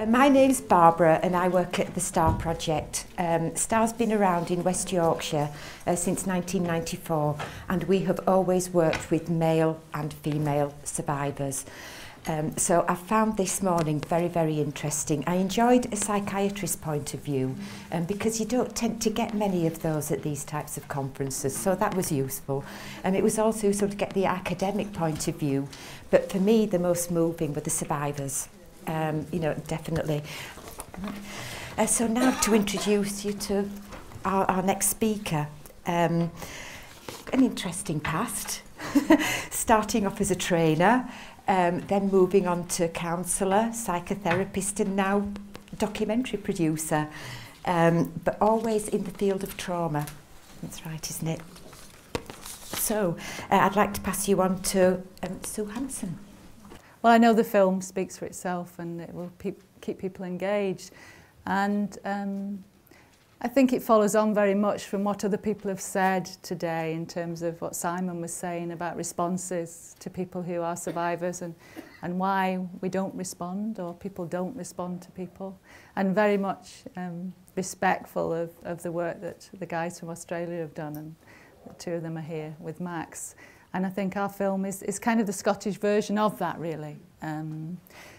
My name's Barbara and I work at the STAR project. STAR's been around in West Yorkshire since 1994 and we have always worked with male and female survivors. So I found this morning very, very interesting. I enjoyed a psychiatrist's point of view because you don't tend to get many of those at these types of conferences, so that was useful. And it was also sort of get the academic point of view, but for me the most moving were the survivors. You know, definitely. So now to introduce you to our next speaker. An interesting past, starting off as a trainer, then moving on to counsellor, psychotherapist and now documentary producer, but always in the field of trauma. That's right, isn't it? So I'd like to pass you on to Sue Hanson. Well, I know the film speaks for itself and it will keep people engaged. And I think it follows on very much from what other people have said today in terms of what Simon was saying about responses to people who are survivors and why we don't respond or people don't respond to people. And very much respectful of the work that the guys from Australia have done, and the two of them are here with Max. And I think our film is kind of the Scottish version of that, really.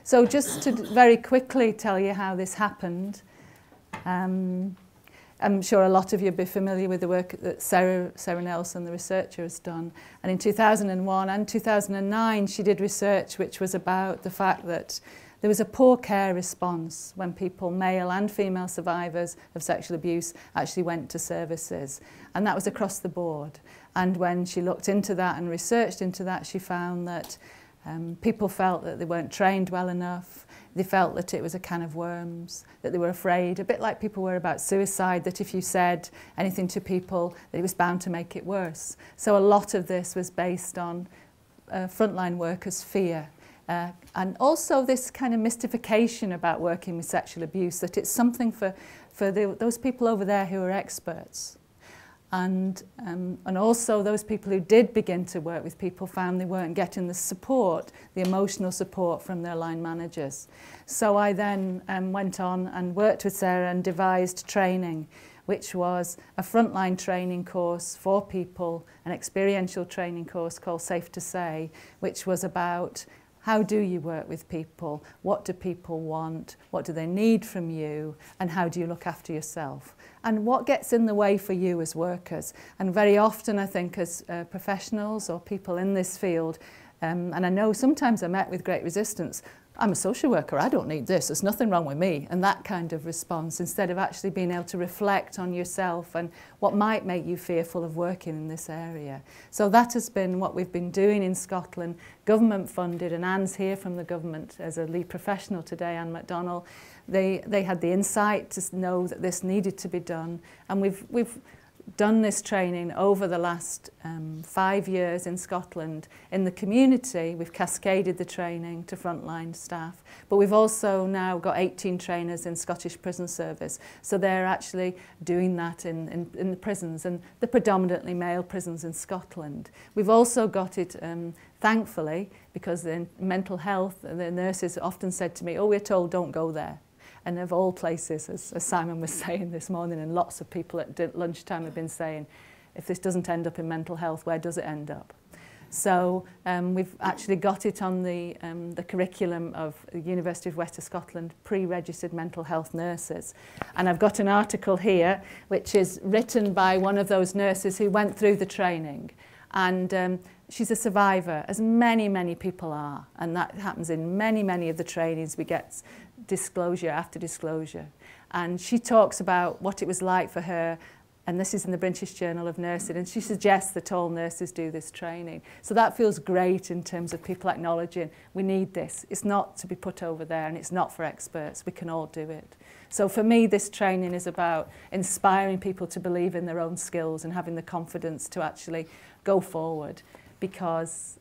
So just to very quickly tell you how this happened, I'm sure a lot of you will be familiar with the work that Sarah Nelson, the researcher, has done. And in 2001 and 2009, she did research which was about the fact that there was a poor care response when people, male and female survivors of sexual abuse, actually went to services. And that was across the board. And when she looked into that and researched into that, she found that people felt that they weren't trained well enough. They felt that it was a can of worms, that they were afraid, a bit like people were about suicide, that if you said anything to people, that it was bound to make it worse. So a lot of this was based on frontline workers' fear. And also this kind of mystification about working with sexual abuse, that it's something for those people over there who are experts. And also those people who did begin to work with people found they weren't getting the support, the emotional support from their line managers. So I then went on and worked with Sarah and devised training, which was a frontline training course for people, an experiential training course called Safe to Say, which was about how do you work with people, what do people want, what do they need from you, and how do you look after yourself? And what gets in the way for you as workers? And very often I think as professionals or people in this field, and I know sometimes I'm met with great resistance, I'm a social worker, I don't need this, there's nothing wrong with me, and that kind of response, instead of actually being able to reflect on yourself and what might make you fearful of working in this area. So that has been what we've been doing in Scotland, government funded, and Anne's here from the government as a lead professional today, Anne MacDonald. They had the insight to know that this needed to be done, and we've done this training over the last 5 years in Scotland. In the community, we've cascaded the training to frontline staff, but we've also now got 18 trainers in Scottish Prison Service, so they're actually doing that in the prisons, and the predominantly male prisons in Scotland. We've also got it, thankfully, because in mental health, the nurses often said to me, oh, we're told don't go there. And of all places, as Simon was saying this morning, and lots of people at lunchtime have been saying, if this doesn't end up in mental health, where does it end up? So we've actually got it on the curriculum of the University of West of Scotland, pre-registered mental health nurses. And I've got an article here, which is written by one of those nurses who went through the training. And she's a survivor, as many, many people are. And that happens in many, many of the trainings. We get disclosure after disclosure. And she talks about what it was like for her, and this is in the British Journal of Nursing, and she suggests that all nurses do this training. So that feels great in terms of people acknowledging we need this. It's not to be put over there, and it's not for experts. We can all do it. So for me, this training is about inspiring people to believe in their own skills and having the confidence to actually go forward, because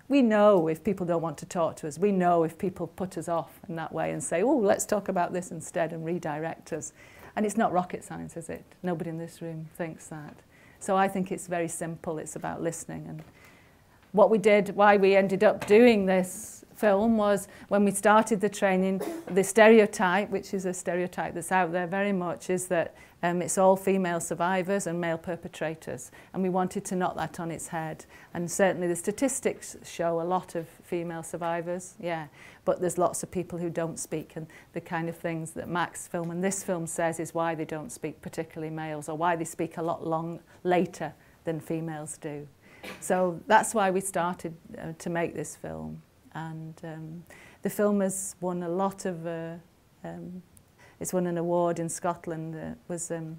we know if people don't want to talk to us, we know if people put us off in that way and say, oh, let's talk about this instead, and redirect us. And it's not rocket science, is it? Nobody in this room thinks that. So I think it's very simple. It's about listening. And what we did, why we ended up doing this film was when we started the training, the stereotype, which is a stereotype that's out there very much, is that it's all female survivors and male perpetrators, and we wanted to knock that on its head. And certainly the statistics show a lot of female survivors, yeah, but there's lots of people who don't speak, and the kind of things that Mac's film and this film says is why they don't speak, particularly males, or why they speak a lot later than females do. So that's why we started to make this film. And the film has won a lot of, it's won an award in Scotland. Was the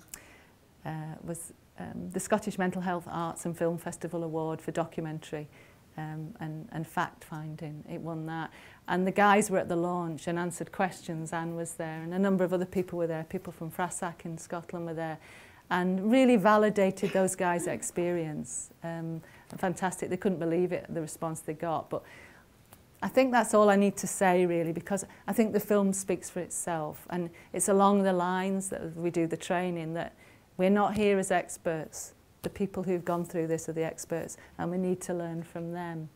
Scottish Mental Health Arts and Film Festival Award for documentary and fact-finding. It won that. And the guys were at the launch and answered questions. Anne was there, and a number of other people were there. People from Frasac in Scotland were there, and really validated those guys' experience. Fantastic. They couldn't believe it, the response they got. But I think that's all I need to say, really, because I think the film speaks for itself, and it's along the lines that we do the training, that we're not here as experts. The people who've gone through this are the experts, and we need to learn from them.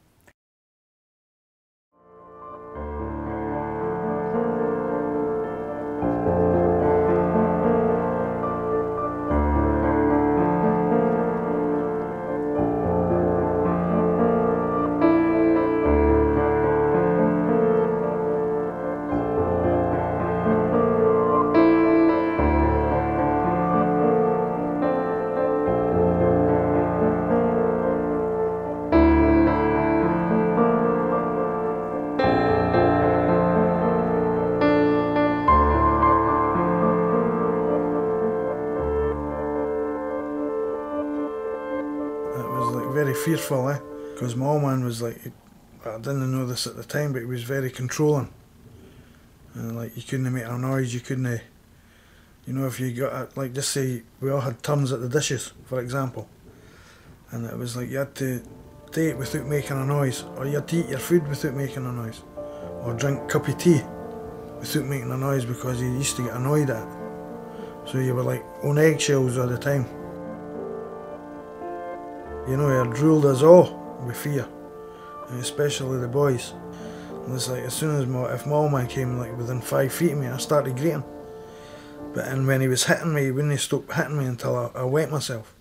Very fearful, because my old man was like, I didn't know this at the time, but he was very controlling, and like you couldn't make a noise, you couldn't, you know, if you got, like, just say we all had turns at the dishes, for example, and it was like you had to take it without making a noise, or you had to eat your food without making a noise, or drink a cup of tea without making a noise, because you used to get annoyed at it. So you were like on eggshells all the time. You know, he had ruled us all with fear, and especially the boys. And it's like, as soon as if my old man came like within 5 feet of me, I started greeting. And when he was hitting me, he wouldn't stop hitting me until I wet myself.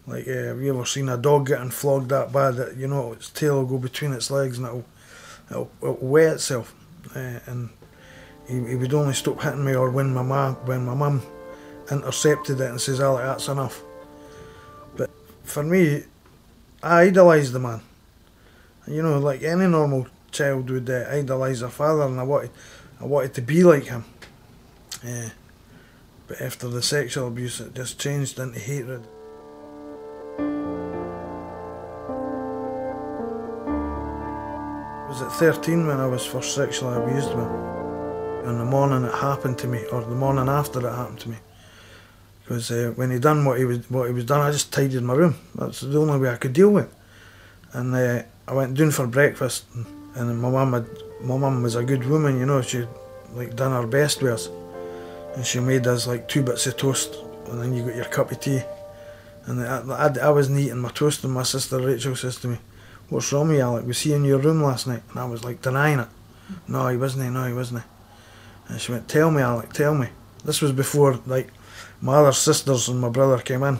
Like, have you ever seen a dog getting flogged that bad that, you know, its tail will go between its legs and it'll wet itself? And he would only stop hitting me, or when my mum intercepted it and says, "Alec, that's enough." But for me, I idolised the man. You know, like any normal child would idolise their father, and I wanted to be like him. But after the sexual abuse, it just changed into hatred. I was at 13 when I was first sexually abused, and the morning it happened to me, or the morning after it happened to me. Because when he done what he was done, I just tidied my room. That's the only way I could deal with it. And I went down for breakfast, and my mum was a good woman, you know. She like done her best with us, and she made us like 2 bits of toast, and then you got your cup of tea. And I wasn't eating my toast, and my sister Rachel says to me, "What's wrong with you, Alec? Was he in your room last night?" And I was like denying it. "No, he wasn't. No, he wasn't." And she went, "Tell me, Alec, tell me." This was before like my other sisters and my brother came in,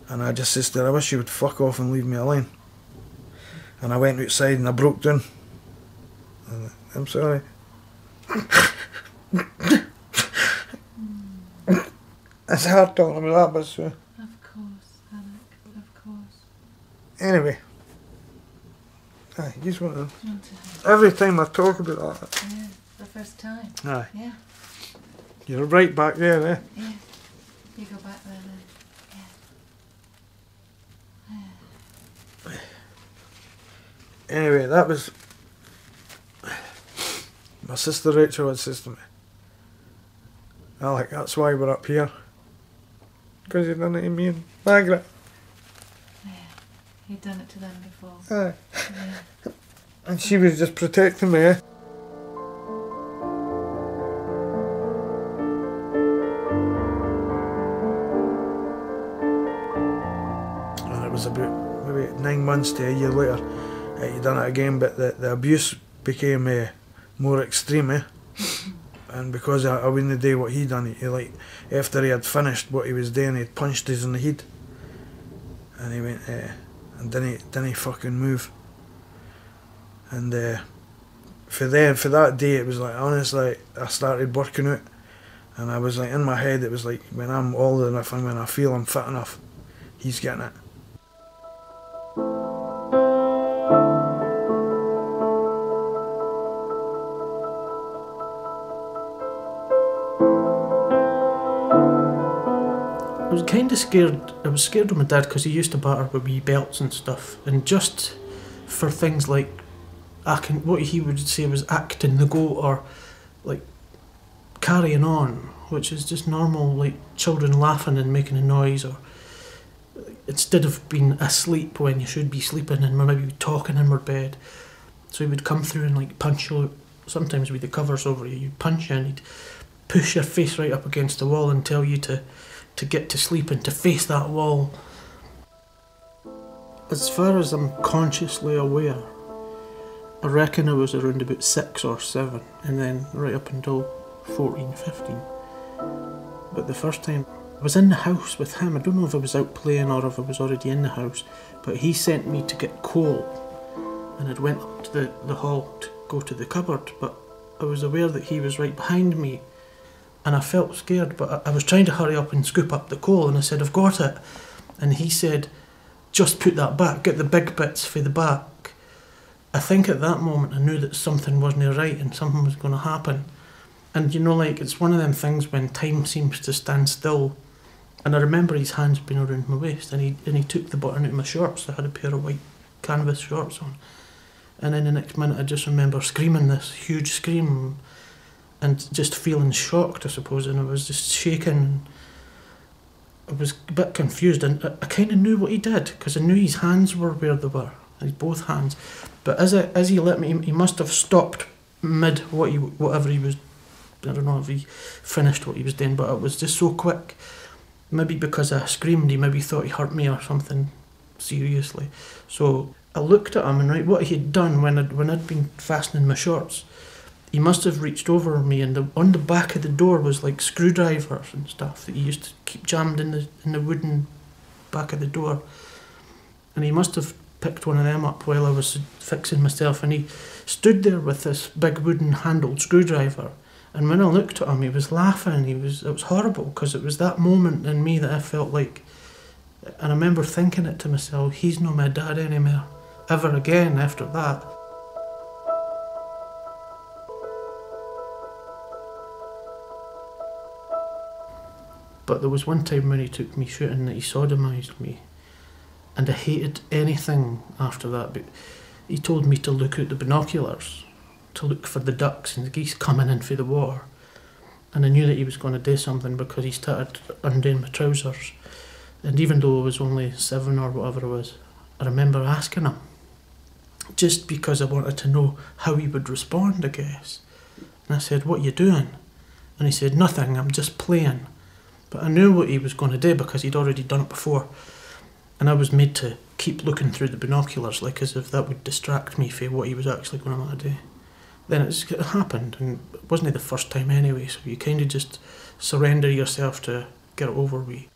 and I just said to her, "I wish you would fuck off and leave me alone." And I went outside and I broke down. And I'm sorry. It's hard talking about that, but so. Of course, Alec, of course. Anyway. Aye, you just want to. Every time I talk about that. Yeah, the first time. Aye. Yeah. You're right back there, eh? Yeah. You go back there then. Yeah. Anyway, that was my sister Rachel had says to me, "Alec, that's why we're up here. Because you done it to me and Margaret." Yeah. You'd done it to them before. Aye. Yeah. And she was just protecting me, eh? And it was about maybe 9 months to a year later, he done it again, but the abuse became more extreme, and because I wouldn't do what he done, he like, after he had finished what he was doing, he punched us in the head, and he went, and didn't fucking move. And for that day, it was like, honestly, I started working out, and I was like, in my head, it was like, when I'm old enough and when I feel I'm fit enough, he's getting it. I was kind of scared. I was scared of my dad because he used to batter with wee belts and stuff, and just for things like what he would say was acting the goat, or like carrying on, which is just normal, like children laughing and making a noise, or instead of being asleep when you should be sleeping and we're maybe talking in our bed. So he would come through and like punch you, sometimes with the covers over you, you'd punch you and he'd push your face right up against the wall and tell you to get to sleep and to face that wall. As far as I'm consciously aware, I reckon I was around about 6 or 7, and then right up until 14, 15. But the first time I was in the house with him, I don't know if I was out playing or if I was already in the house, but he sent me to get coal, and I went up to the hall to go to the cupboard, but I was aware that he was right behind me, and I felt scared, but I was trying to hurry up and scoop up the coal, and I said, I've got it. And he said, just put that back, get the big bits for the back. I think at that moment I knew that something wasn't right and something was going to happen. And you know, like, it's one of them things when time seems to stand still. And I remember his hands being around my waist, and he took the button out of my shorts. I had a pair of white canvas shorts on. And then the next minute I just remember screaming this huge scream, and just feeling shocked, I suppose, and I was just shaking. I was a bit confused, and I kind of knew what he did, because I knew his hands were where they were, his both hands. But as he let me, he must have stopped mid whatever he was. I don't know if he finished what he was doing, but it was just so quick. Maybe because I screamed, he maybe thought he hurt me or something seriously. So I looked at him, and right, what he had done when I'd been fastening my shorts, he must have reached over me, and on the back of the door was like screwdrivers and stuff that he used to keep jammed in the wooden back of the door. And he must have picked one of them up while I was fixing myself, and he stood there with this big wooden handled screwdriver. And when I looked at him, he was laughing. It was horrible, because it was that moment in me that I felt like, and I remember thinking it to myself, he's not my dad anymore, ever again after that. But there was one time when he took me shooting that he sodomised me, and I hated anything after that. But he told me to look out the binoculars, to look for the ducks and the geese coming in for the water. And I knew that he was going to do something, because he started undoing my trousers. And even though I was only 7 or whatever I was, I remember asking him, just because I wanted to know how he would respond, I guess. And I said, what are you doing? And he said, nothing, I'm just playing. But I knew what he was going to do, because he'd already done it before. And I was made to keep looking through the binoculars, like as if that would distract me from what he was actually going to want to do. Then it happened, and it wasn't the first time anyway, so you kind of just surrender yourself to get it over with.